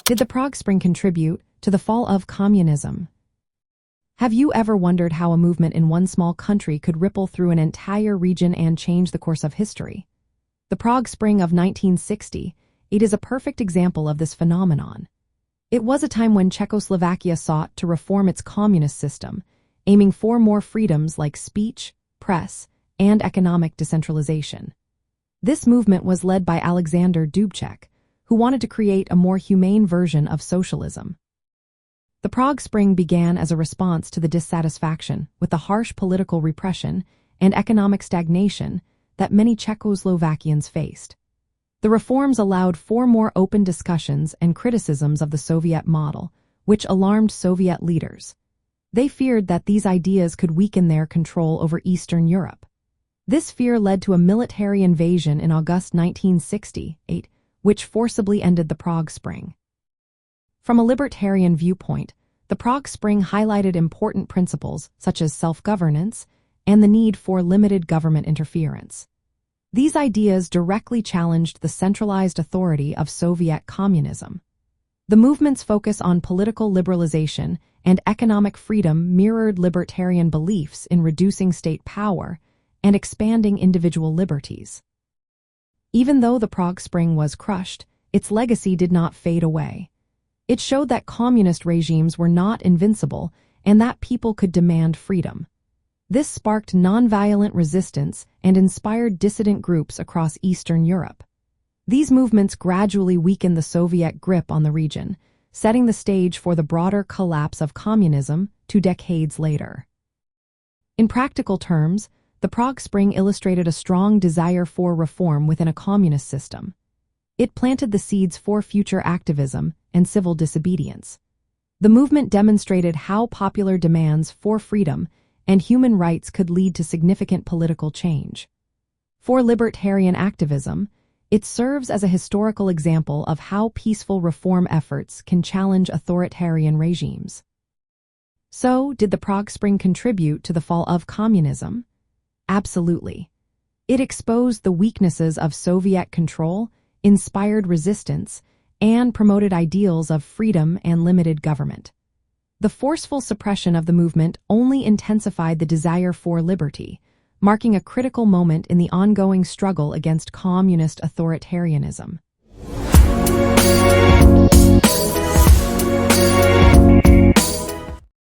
Did the Prague Spring contribute to the fall of communism? Have you ever wondered how a movement in one small country could ripple through an entire region and change the course of history? The Prague Spring of 1960, it is a perfect example of this phenomenon. It was a time when Czechoslovakia sought to reform its communist system, aiming for more freedoms like speech, press, and economic decentralization. This movement was led by Alexander Dubček, who wanted to create a more humane version of socialism. The Prague Spring began as a response to the dissatisfaction with the harsh political repression and economic stagnation that many Czechoslovakians faced. The reforms allowed for more open discussions and criticisms of the Soviet model, which alarmed Soviet leaders. They feared that these ideas could weaken their control over Eastern Europe. This fear led to a military invasion in August 1968, which forcibly ended the Prague Spring. From a libertarian viewpoint, the Prague Spring highlighted important principles such as self-governance and the need for limited government interference. These ideas directly challenged the centralized authority of Soviet communism. The movement's focus on political liberalization and economic freedom mirrored libertarian beliefs in reducing state power and expanding individual liberties. Even though the Prague Spring was crushed, its legacy did not fade away. It showed that communist regimes were not invincible and that people could demand freedom. This sparked nonviolent resistance and inspired dissident groups across Eastern Europe. These movements gradually weakened the Soviet grip on the region, setting the stage for the broader collapse of communism 2 decades later. In practical terms, the Prague Spring illustrated a strong desire for reform within a communist system. It planted the seeds for future activism and civil disobedience. The movement demonstrated how popular demands for freedom and human rights could lead to significant political change. For libertarian activism, it serves as a historical example of how peaceful reform efforts can challenge authoritarian regimes. So, did the Prague Spring contribute to the fall of communism? Absolutely. It exposed the weaknesses of Soviet control, inspired resistance, and promoted ideals of freedom and limited government. The forceful suppression of the movement only intensified the desire for liberty, marking a critical moment in the ongoing struggle against communist authoritarianism.